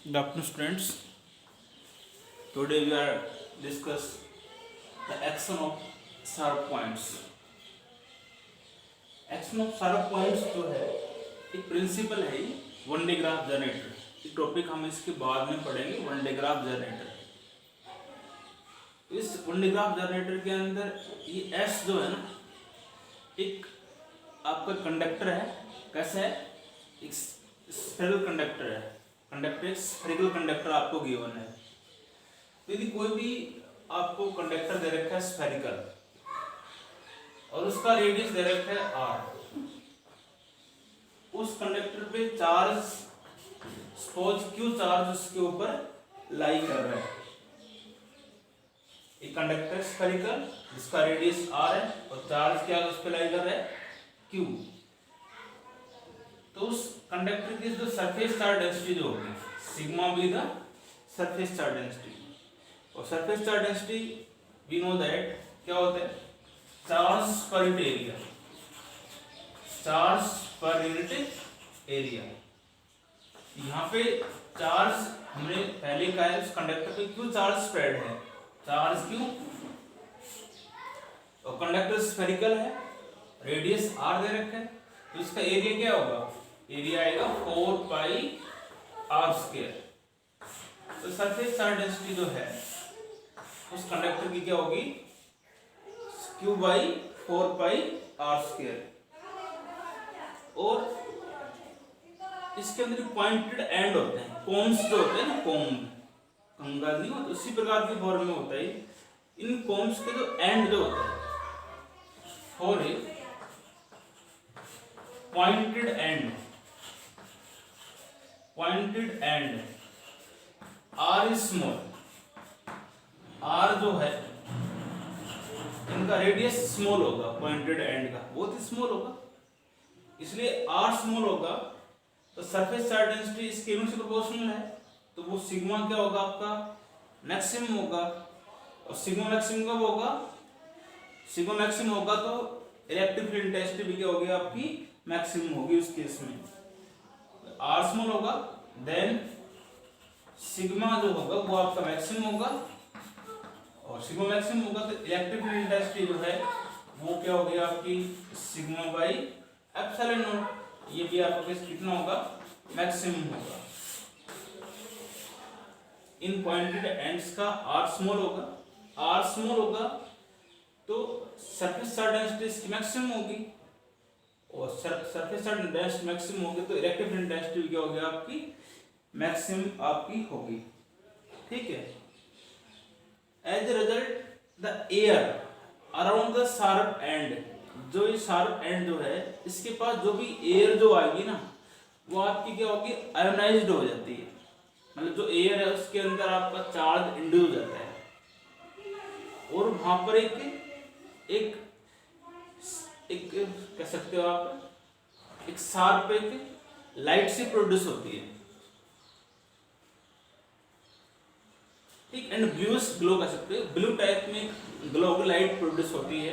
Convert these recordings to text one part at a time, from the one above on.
Good afternoon, students. Today we are discuss the action of sharp points. Action of sharp points जो है एक principal है ये one de Graaff generator. ये topic हम इसके बाद में पढ़ेंगे. One de Graaff generator. इस वन डे ग्राफ जनरेटर के अंदर ये एस जो है ना एक आपका कंडक्टर है. कैसा है? एक स्फेरिकल कंडक्टर है. कंडक्टर स्फेरिकल कंडक्टर आपको गिवन है. तो यदि कोई भी आपको कंडक्टर दे रखा है स्फेरिकल और उसका रेडियस दे रखा है r, उस कंडक्टर पे चार्ज सपोज क्यू चार्ज उसके ऊपर लाई कर रहा है. एक कंडक्टर स्फेरिकल जिसका रेडियस r है और चार्ज क्या उस पे लाई कर रहा है q. तो उस कंडक्टर की जो सरफेस चार्ज डेंसिटी जो होगी sigma be the surface charge density. और surface charge density we know that क्या होता है charge per unit area. Charge per unit area. यहाँ पे चार्ज हमने पहले कहा है उस कंडक्टर पे क्यों चार्ज स्प्रेड है. चार्ज क्यों और कंडक्टर स्फेरिकल है रेडियस r दे रखा है तो इसका एरिया क्या होगा. एरिया आएगा 4 पाई r स्क्वायर. तो सरफेस चार्ज डेंसिटी जो है उस कंडक्टर की क्या होगी q by 4 pi r square. और इसके अंदर पॉइंटेड एंड होते हैं कॉम्स जो होते हैं ना कॉम्ब कंगा नहीं होता उसी प्रकार की फॉर्म में होता है. इन कॉम्स के जो एंड जो होते हैं for a pointed and r small. r जो है इनका रेडियस स्मॉल होगा पॉइंटेड एंड का बहुत ही स्मॉल होगा. इसलिए r स्मॉल होगा तो सरफेस चार्ज डेंसिटी इसके यूनिट से प्रोपोर्शनल है. तो वो सिग्मा क्या होगा आपका मैक्सिमम होगा. और सिग्मा मैक्सिमम कब होगा. सिग्मा मैक्सिमम होगा तो इलेक्ट्रिक फील्ड इंटेंसिटी भी क्या होगी आपकी मैक्सिमम होगी उस केस में. r स्मॉल होगा देन सिग्मा जो होगा वो आपका मैक्सिमम होगा. और सिग्मा मैक्सिमम होगा तो इलेक्ट्रिक फील्ड इंटेंसिटी जो है वो क्या होगी आपकी सिग्मा बाई एप्सिलॉन नॉट. ये भी आपका कितना होगा मैक्सिमम होगा. इन पॉइंटेड एंड्स का r स्मॉल होगा. r स्मॉल होगा तो सरफेस चार्ज डेंसिटी इसकी मैक्सिमम होगी. और सरफेस चार्ज डेंसिटी मैक्सिमम होगी तो इलेक्ट्रिक फील्ड इंटेंसिटी क्या होगी आपकी मैक्सिमम आपकी होगी. ठीक है. As a result the air around the sharp end, जो ये शार्प एंड जो है इसके पास जो भी एयर जो आएगी ना वो आपकी क्या होगी आयोनाइज्ड हो जाती है. मतलब जो एयर है उसके अंदर आपका चार्ज इंड्यूस हो जाता है और वहां पर एक कह सकते हो आप एक शार्प एक लाइट से प्रोड्यूस होती है. ठीक. एंड ब्लूइश ग्लो कह सकते हो ब्लू टाइप में ग्लो की लाइट प्रोड्यूस होती है.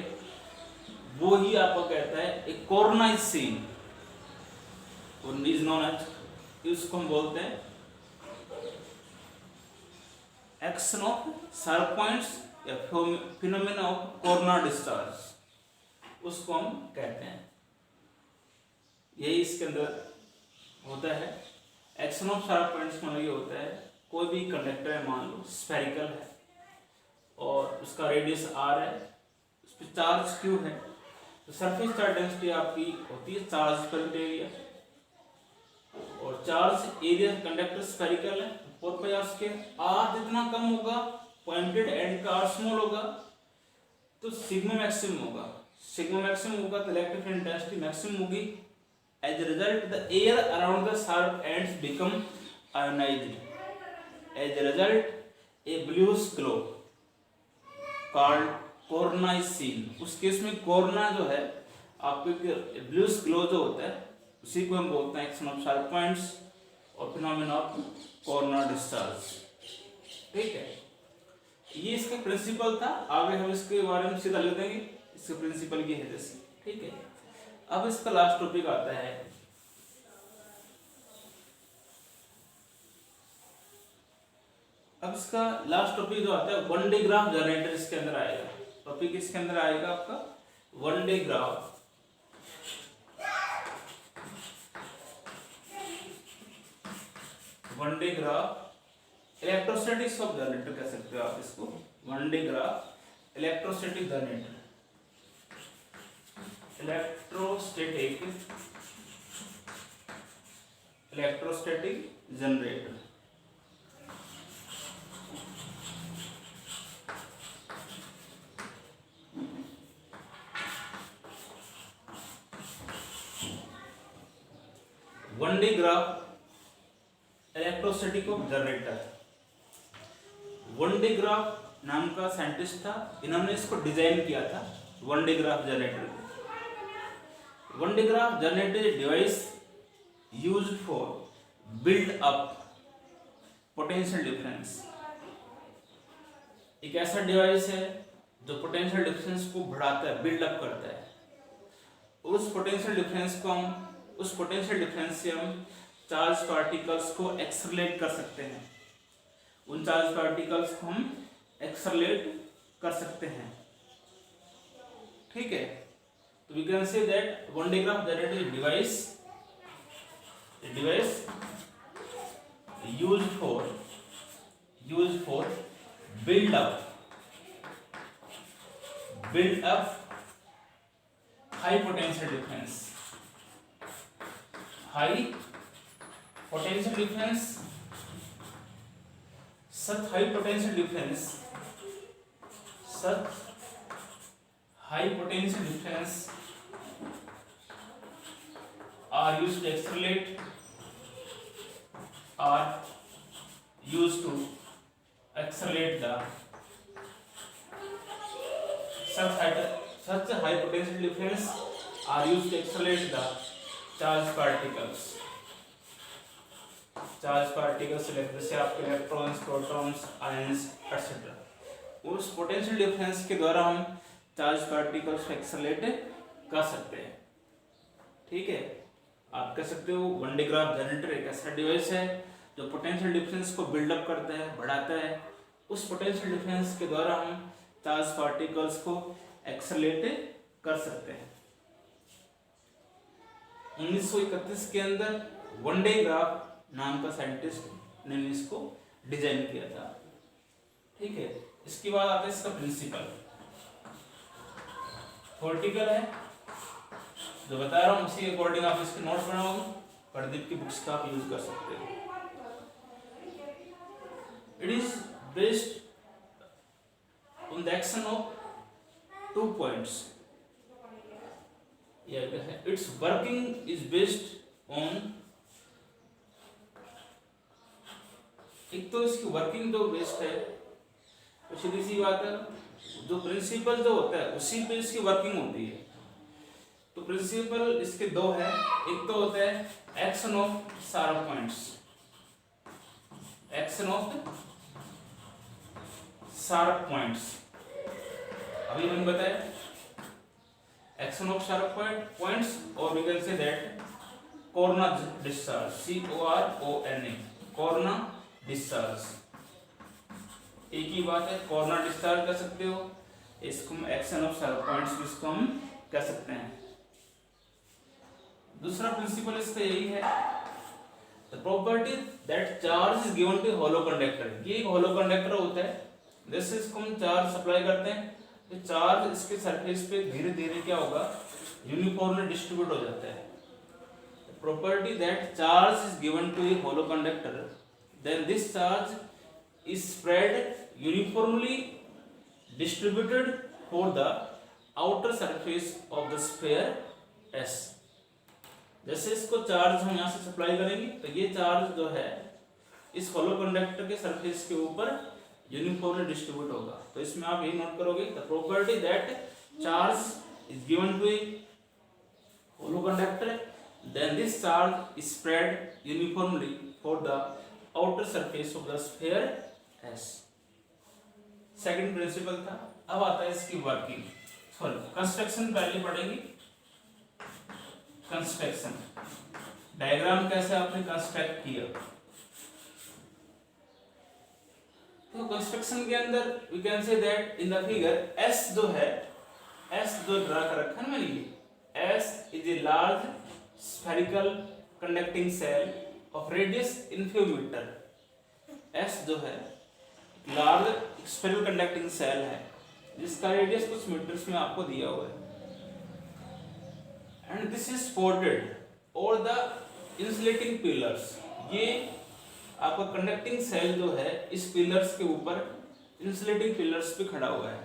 वो ही आपको कहता है एक कोरोनाइज सीन और इज नोन एज इसको हम बोलते हैं एक्शन ऑफ शार्प पॉइंट्स या फिनोमेना ऑफ कोरोना डिस्चार्ज उसको हम कहते हैं. यही इसके अंदर होता है. एक्शन ऑफ शार्प पॉइंट्स मतलब ये होता है कोई भी कंडक्टर है मान लो स्फेरिकल है और उसका रेडियस r है उस पर चार्ज q है तो सरफेस चार्ज डेंसिटी आपकी होती है चार्ज पर एरिया. और चार्ज एरिया कंडक्टर स्फेरिकल है 4 पाई r स्क्वायर. r जितना कम होगा पॉइंटेड एंड का r स्मॉल होगा तो सिग्मा मैक्सिमम होगा. सिग्मा मैक्सिमम होगा तो इलेक्ट्रिक फील्ड इंटेंसिटी मैक्सिमम होगी. As a result the air around the sharp ends become ionized. As a result, a bluish glow called coronized scene. उस case में corona जो है आपके ब्लूइश ग्लो जो होता है उसी को हम बोलते हैं एक्शन ऑफ शार्प पॉइंट्स और फिनोमेना ऑफ कोरोना डिस्चार्ज. ठीक है. ये इसका प्रिंसिपल था. आगे हम इसके बारे में सीधा ले देंगे. इसका प्रिंसिपल ये है जैसे. ठीक है. अब इसका लास्ट टॉपिक आता है अब इसका लास्ट टॉपिक जो आता है वन डे ग्राफ जनरेटर, इसके अंदर आएगा। टॉपिक इसके अंदर आएगा आपका one de graph. One de graph electrostatics of generator कह सकते हो आप इसको। One de graph electrostatic generator, electrostatic generator. One de graph electrostatic of generator. One de graph नाम का साइंटिस्ट था, इन्होंने इसको डिजाइन किया था one de Graaff generator. One de Graaff generator device used for build up potential difference. एक ऐसा device है जो पोटेंशियल डिफरेंस को बढ़ाता है, बिल्ड अप करता है। उस पोटेंशियल डिफरेंस से हम चार्ज पार्टिकल्स को एक्सेलरेट कर सकते हैं। उन चार्ज पार्टिकल्स को हम एक्सेलरेट कर सकते हैं। ठीक है, तो we can say that Van de Graaff generator is device used for build up high potential difference, such high potential difference are used to accelerate, the such high potential difference are used to accelerate the charge particles जैसे आपके electrons, protons, ions etcetera. उस potential difference के द्वारा हम charge particles को accelerate कर सकते हैं। ठीक है, आप कह सकते हो वन डे ग्राफ जनरेटर एक ऐसा डिवाइस है जो पोटेंशियल डिफरेंस को बिल्डअप करता है, बढ़ाता है। उस पोटेंशियल डिफरेंस के द्वारा हम चार्ज पार्टिकल्स को एक्सेलरेट कर सकते हैं। 1931 के अंदर वन डे ग्राफ नाम का साइंटिस्ट ने इसको डिजाइन किया था। ठीक है, इसके बाद आता है इसका प्रिंसिपल। थ्योरेटिकल है जो बता रहा हूँ, उसी अकॉर्डिंग आप इसके नोट्स बनाओ। प्रदीप की बुक्स का आप यूज कर सकते हो। It is based on the action of 2 points. Its working is based on, एक तो इसकी वर्किंग जो बेस्ड है तो सीधी सी बात है, जो प्रिंसिपल जो होता है उसी पे इसकी वर्किंग होती है। तो प्रिंसिपल इसके दो है, एक तो होता है एक्शन ऑफ शार्प पॉइंट्स, अभी मैंने बताया एक्शन ऑफ शार्प पॉइंट्स, और we can say that corona discharge, CORONA, corona discharge. एक ही बात है, कॉर्ना डिस्चार्ज कर सकते हो, इसको हम एक्शन ऑफ शार्प पॉइंट्स इसको हम कह सकते हैं। दूसरा प्रिंसिपल इसका यही है, the property that charge is given to hollow conductor. ये एक होलो कंडक्टर होता है, जैसे इसको हम चार्ज सप्लाई करते हैं तो चार्ज इसके सरफेस पे धीरे धीरे क्या होगा, यूनिफॉर्मली डिस्ट्रीब्यूट हो जाता है। Property that charge is given to a hollow conductor, then this charge is spread uniformly distributed for the outer surface of the sphere S। जैसे इसको चार्ज हम यहाँ से सप्लाई करेंगे तो ये चार्ज जो है इस होलो कंडक्टर के सरफेस के ऊपर यूनिफॉर्मली डिस्ट्रीब्यूट होगा। तो इसमें आप यही नोट करोगे, the property that charge is given to a hollow conductor, then this charge is spread uniformly for the outer surface of the sphere S। Second principle था। अब आता है इसकी वर्किंग, सॉरी कंस्ट्रक्शन पहले पढ़ेंगे। कंस्ट्रक्शन डायग्राम कैसे आपने construct किया। तो कंस्ट्रक्शन के अंदर we can say that in the figure S जो है, एस जो ड्रा कर रखा है ना मैंने, S is a large spherical conducting shell of radius in few metre. S जो है लार्ज स्फेरिकल कंडक्टिंग सेल है जिसका रेडियस कुछ मीटर्स में आपको दिया हुआ है। एंड दिस इज सपोर्टेड और द इंसुलेटिंग पिलर्स, ये आपका कंडक्टिंग सेल जो है इस पिलर्स के ऊपर इंसुलेटिंग पिलर्स पे खड़ा हुआ है,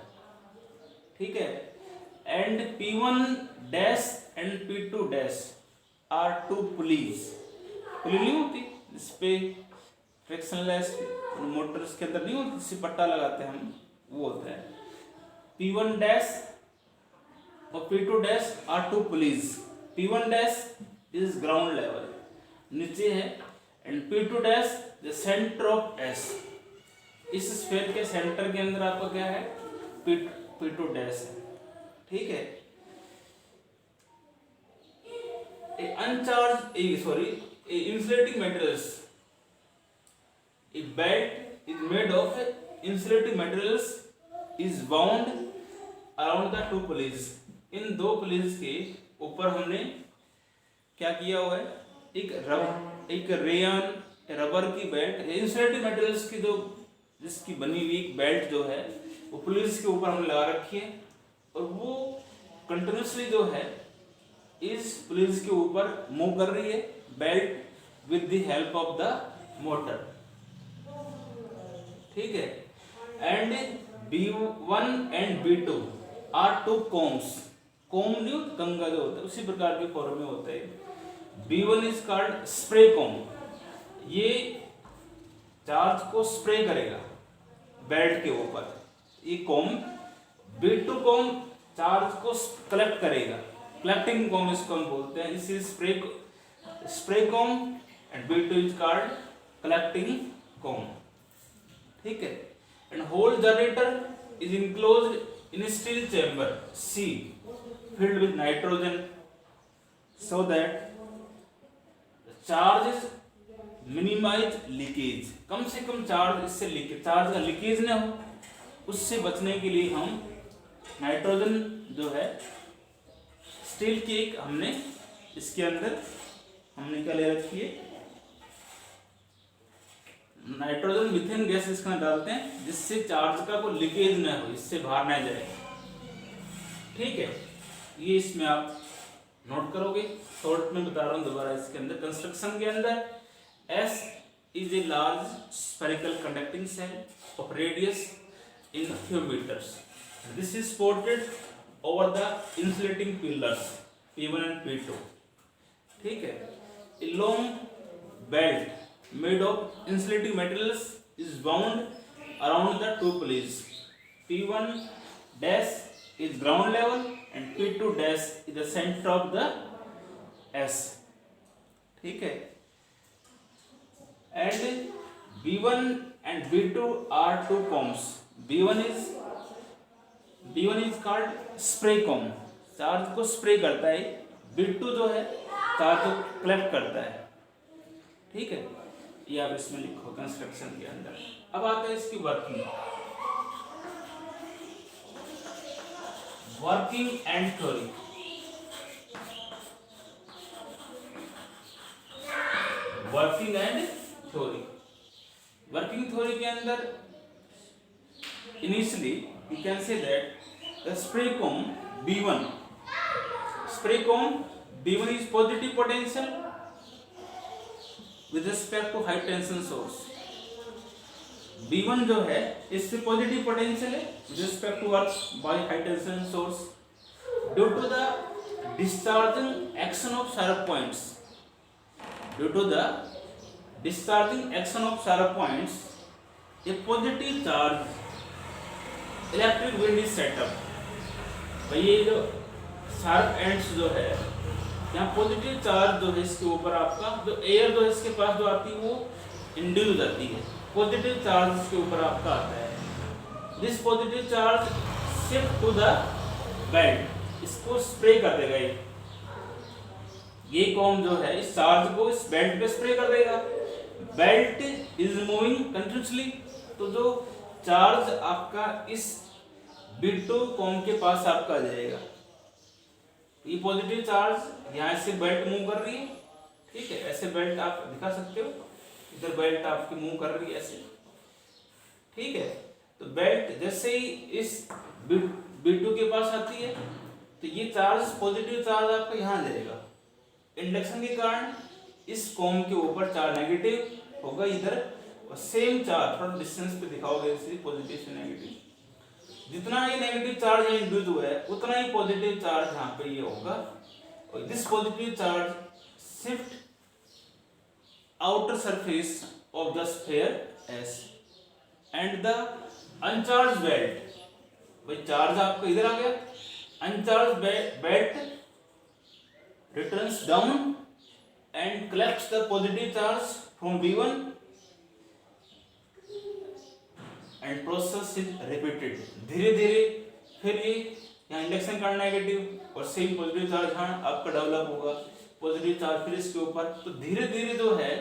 ठीक है। And P1 dash and P2 dash are two pulleys, pulley नहीं होती जिस पे फ्रिक्शनलेस मोटर्स के अंदर नहीं होती, जिससे पट्टा लगाते हैं हम, वो होता है। P1 डैश और P2 dash are two pulleys. P1 dash is ground level, नीचे है, and P2 dash the centre of S, इस स्फीयर के सेंटर के अंदर आपका क्या है, P2 डैश है, ठीक है। Insulating materials, a belt is made of insulating materials is wound around the two pulleys। इन दो पुलीज के ऊपर हमने क्या किया हुआ है, एक रेयन रबर की बेल्ट, इंसुलेटिंग मटेरियल्स की जो जिसकी बनी हुई एक बेल्ट जो है वो पुलिस के ऊपर हमने लगा रखी है, और वो कंटिन्यूसली जो है इस पुलिस के ऊपर मूव कर रही है, belt with the help of the motor, ठीक है। And B1 and B2 are two combs, comb नहीं होता, कंगा जो होता है उसी प्रकार के फॉर्म में होता है। B1 इज कॉल्ड स्प्रे कोम, ये चार्ज को स्प्रे करेगा बेल्ट के ऊपर, ये कोम। B2 कोम चार्ज को कलेक्ट करेगा, कलेक्टिंग कोम इसको हम बोलते हैं, इस spray comb, and B2 is called collecting comb, ठीक है। And whole generator is enclosed in steel chamber C filled with nitrogen so that the charge is minimize leakage, कम से कम चार्ज इससे लीकेज, चार्ज का लीकेज ना हो, उससे बचने के लिए हम नाइट्रोजन जो है स्टील की एक हमने इसके अंदर हमने क्या ले रखी है, नाइट्रोजन मीथेन गैस इसका डालते हैं जिससे चार्ज का कोई लीकेज ना हो, इससे बाहर ना जाए, ठीक है। ये इसमें आप नोट करोगे, शॉर्ट में बता रहा हूं दोबारा। इसके अंदर कंस्ट्रक्शन के अंदर S is a large spherical conducting cell of radius in few meters. This is supported over the insulating pillars P1 and P2, ठीक है। A long belt made of insulating materials is wound around the two pulleys. P1 dash is ground level and P2 dash is the center of the S, ठीक है। And B1 and B2 are two combs. B1 is called spray comb, charge को spray करता है। B2 जो है charge को collect करता है, ठीक है। ये आप इसमें लिखो कंस्ट्रक्शन के अंदर। अब आता है इसकी working and theory. Working and theory, working theory के अंदर initially you can say that the spray comb B1 is positive potential with respect to high tension source। B1 जो है इससे पॉजिटिव पोटेंशियल है with respect to work by high tension source due to the discharging action of sharp points। Due to the discharging action of sharp points, a positive charge electric wind is set up। भाई ये जो sharp ends जो है यहाँ positive charge जो है इसके ऊपर आपका जो एयर जो है इसके पास जो आती है वो इंड्यूस हो जाती है, पॉजिटिव चार्ज इसके ऊपर आपका आता है। This positive charge shift to the belt, इसको स्प्रे कर देगा, ये कॉम जो है इस चार्ज को इस बेल्ट पे स्प्रे कर देगा। बेल्ट इज मूविंग कंटिन्यूसली, तो जो चार्ज आपका इस B2 कॉम के पास आपका आ जाएगा। ये पॉजिटिव चार्ज यहाँ से बेल्ट मूव कर रही है, ठीक है, ऐसे बेल्ट आप दिखा सकते हो, इधर बेल्ट आपकी मूव कर रही है ऐसे, ठीक है। तो बेल्ट जैसे ही इस B2 के पास आती है तो ये चार्ज पॉजिटिव चार्ज आपका यहाँ जाएगा। इंडक्शन के कारण इस कॉम के ऊपर चार्ज नेगेटिव होगा इधर, और सेम चार्ज थोड़ा डिस्टेंस पे दिखाओगे इसे पॉजिटिव से नेगेटिव। जितना ये नेगेटिव चार्ज यहाँ इंड्यूस हुआ है उतना ही पॉजिटिव चार्ज यहाँ पे ये होगा, और this positive charge shift outer surface of the sphere S and the अनचार्ज belt, भाई चार्ज आपका इधर आ गया, अनचार्ज belt returns down and collects the positive charge from B1 and process is repeated। धीरे धीरे फिर ये यहाँ इंडक्शन करना नेगेटिव और सेम पॉजिटिव चार्ज यहाँ आपका डेवलप होगा, पॉजिटिव चार्ज फिर इसके ऊपर। तो धीरे धीरे जो है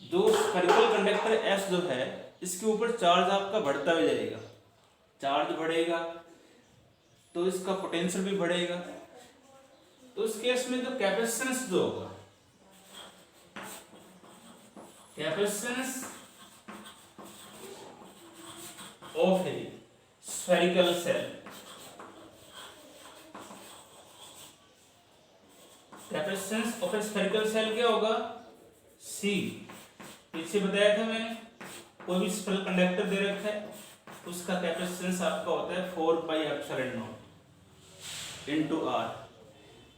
जो स्फेरिकल कंडक्टर S जो है इसके ऊपर चार्ज आपका बढ़ता हुआ जाएगा, चार्ज बढ़ेगा तो इसका पोटेंशियल भी बढ़ेगा। तो उस केस में जो कैपेसिटेंस जो होगा, capacitance of A spherical shell, capacitance of A spherical shell क्या होगा, C। पीछे बताया था मैंने, कोई भी स्फेरिकल कंडक्टर दे रखा है उसका कैपेसिटेंस आपका होता है 4 pi epsilon not into R।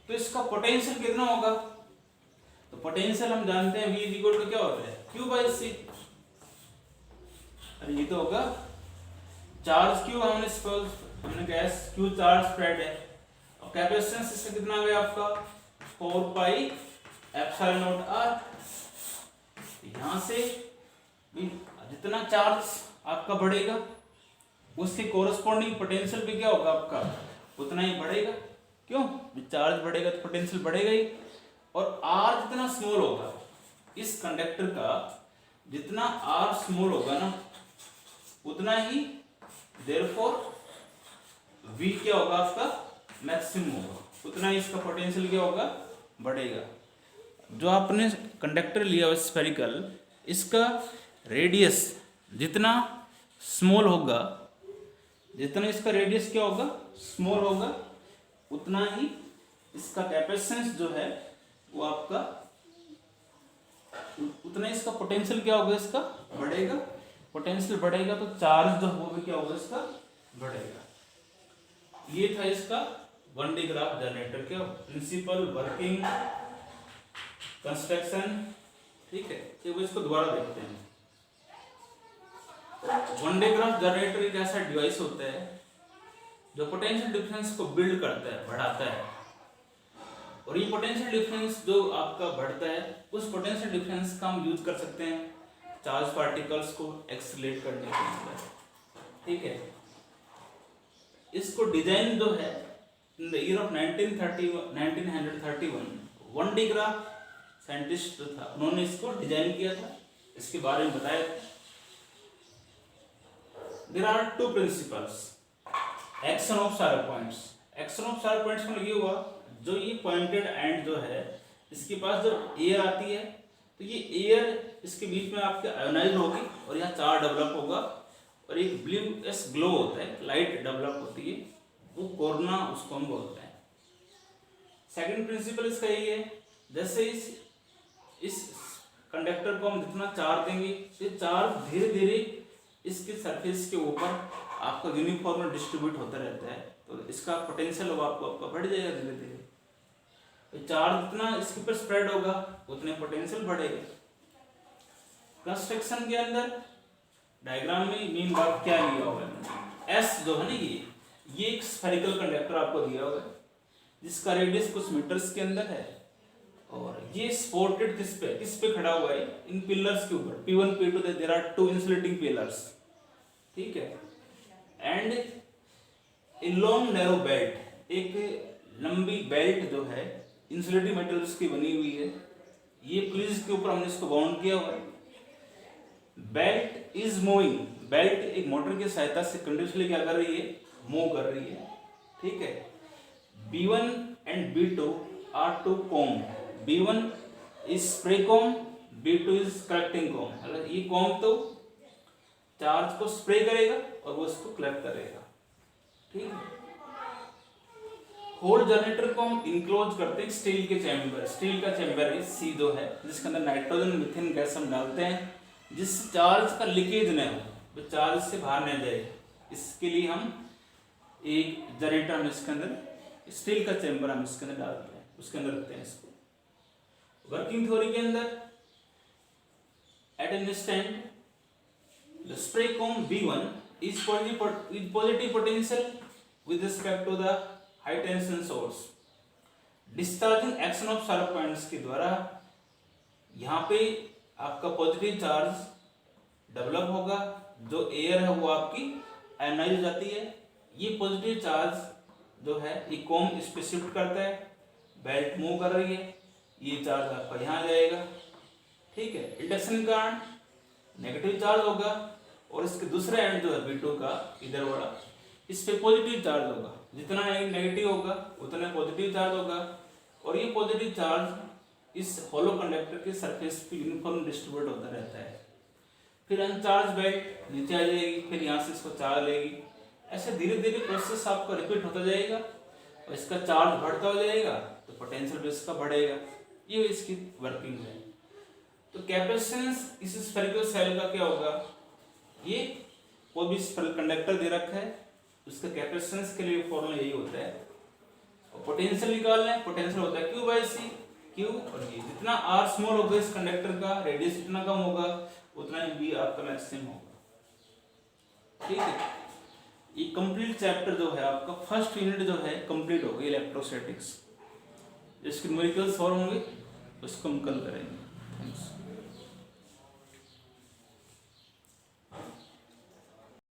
तो इसका पोटेंशियल कितना होगा, तो पोटेंशियल हम जानते हैं V इक्वल टू क्या होता है Q बाई C। अरे ये तो होगा चार्ज Q, हमने कहा Q चार्ज स्प्रेड है, और कैपेसिटेंस इसका कितना आ गया आपका 4 पाई एप्सिलॉन नॉट R। यहां से जितना चार्ज आपका बढ़ेगा उसके कोरस्पॉन्डिंग पोटेंशियल भी क्या होगा आपका उतना ही बढ़ेगा। क्यों, चार्ज बढ़ेगा तो पोटेंशियल बढ़ेगा ही, और R जितना स्मॉल होगा इस कंडक्टर का, जितना R स्मॉल होगा ना उतना ही देयरफॉर V क्या होगा आपका मैक्सिमम होगा, उतना ही इसका पोटेंशियल क्या होगा बढ़ेगा। जो आपने कंडक्टर लिया हुआ स्फेरिकल, इसका रेडियस जितना स्मॉल होगा, जितना इसका रेडियस क्या होगा स्मॉल होगा, उतना ही इसका कैपेसिटेंस जो है वो आपका, उतना इसका पोटेंशियल क्या होगा इसका बढ़ेगा। पोटेंशियल बढ़ेगा तो चार्ज जो वो भी क्या होगा इसका बढ़ेगा। ये था इसका 1D ग्राफ जनरेटर का प्रिंसिपल वर्किंग कंस्ट्रक्शन, ठीक है। एक इसको दोबारा देखते हैं। 1D ग्राफ जनरेटर एक ऐसा डिवाइस होता है जो पोटेंशियल डिफरेंस को बिल्ड करता है, बढ़ाता है, और ये पोटेंशियल डिफरेंस जो आपका बढ़ता है उस पोटेंशियल डिफरेंस का हम यूज कर सकते हैं चार्ज पार्टिकल्स को एक्सीलरेट करने के लिए, ठीक है। इसको डिजाइन जो है in the year of 1931 1D graph scientist जो था उन्होंने इसको डिजाइन किया था, इसके बारे में बताया था। There are two principles, action of sharp points। action of sharp points में ये हुआ, जो ये पॉइंटेड एंड जो है इसके पास जब एयर आती है तो ये एयर इसके बीच में आपके आयोनाइज होगी और यहाँ चार्ज डेवलप होगा, और एक ब्लूइश ग्लो होता है, लाइट डेवलप होती है, वो कोरोना उसको हम बोलते हैं। सेकंड प्रिंसिपल इसका यही है, जैसे इस कंडक्टर को हम जितना चार्ज देंगे ये चार्ज धीरे धीरे इसके सरफेस के ऊपर आपका यूनिफॉर्म डिस्ट्रीब्यूट होता रहता है, तो इसका पोटेंशियल आपका बढ़ जाएगा धीरे धीरे। तो चार्ज जितना इसके ऊपर स्प्रेड होगा उतने पोटेंशियल बढ़ेगा। कंस्ट्रक्शन के अंदर डायग्राम में मेन बात क्या लिया हुआ है, एस जो है ना ये एक स्फेरिकल कंडक्टर आपको दिया हुआ है जिसका रेडियस कुछ मीटर्स के अंदर है, और ये सपोर्टेड किस पे खड़ा हुआ है, इन पिलर्स के ऊपर P1 P2 there are 2 insulating pillars, ठीक है। And a long narrow belt, एक लंबी बेल्ट जो है इंसुलेटिंग मेटल्स की बनी हुई है, ये पुलिस के ऊपर हमने इसको बाउंड किया हुआ है। बेल्ट इज मूविंग, बेल्ट एक मोटर की सहायता से कंटिन्यूसली क्या कर रही है, मूव कर रही है, ठीक है। B1 and B2 are two comb, B1 is spray comb, B2 is collecting comb. मतलब ये कॉम तो चार्ज को स्प्रे करेगा और वो इसको कलेक्ट करेगा, ठीक है। होल जनरेटर को हम इंक्लोज करते हैं स्टील के चैम्बर, स्टील का चैम्बर है सी जो है, जिसके अंदर नाइट्रोजन मीथेन गैस हम डालते हैं, जिस चार्ज का लीकेज न हो, वो चार्ज से बाहर न जाए, इसके लिए हम एक जनरेटर हम इसके अंदर स्टील का चैम्बर हम इसके अंदर डालते हैं, उसके अंदर रखते हैं इसको। वर्किंग थ्योरी के अंदर at an instant the spray comb B1 is positive potential with respect to the high tension source. Discharging action of sharp points के द्वारा यहाँ पे आपका पॉजिटिव चार्ज डेवलप होगा, जो एयर है वो आपकी आयनाइज हो जाती है। ये पॉजिटिव चार्ज जो है ये कॉम इस पे शिफ्ट करता है, बेल्ट मूव कर रही है, ये चार्ज आपका यहाँ आ जाएगा, ठीक है। इंडक्शन के कारण नेगेटिव चार्ज होगा और इसके दूसरे एंड जो है B2 का इधर वाला, इस पे पॉजिटिव चार्ज होगा, जितना नेगेटिव होगा उतना पॉजिटिव चार्ज होगा, और ये पॉजिटिव चार्ज इस होलो कंडक्टर के सरफेस पे यूनिफॉर्म डिस्ट्रीब्यूट होता रहता है। फिर अनचार्ज बेल्ट नीचे आ जाएगी, फिर यहाँ से इसको चार्ज लेगी, ऐसे धीरे धीरे प्रोसेस आपका रिपीट होता जाएगा और इसका चार्ज बढ़ता हो जाएगा तो पोटेंशियल भी इसका बढ़ेगा। ये इसकी वर्किंग है। तो कैपेसिटेंस इस स्फेरिकल सेल का क्या होगा, ये कोई भी कंडक्टर दे रखा है, उसका कैपेसिटेंस के लिए फॉर्मूला यही होता है। और पोटेंशियल निकालना है, पोटेंशियल होता है Q बाई सी, Q और ये जितना R स्मॉल होगा इस कंडक्टर का, रेडियस जितना कम होगा उतना ही B आपका मैक्सिमम होगा, ठीक है। ये कंप्लीट चैप्टर जो है आपका फर्स्ट यूनिट जो है कंप्लीट हो गई इलेक्ट्रोस्टैटिक्स। जिसके न्यूमेरिकल्स और होंगे उसको हम कल करेंगे।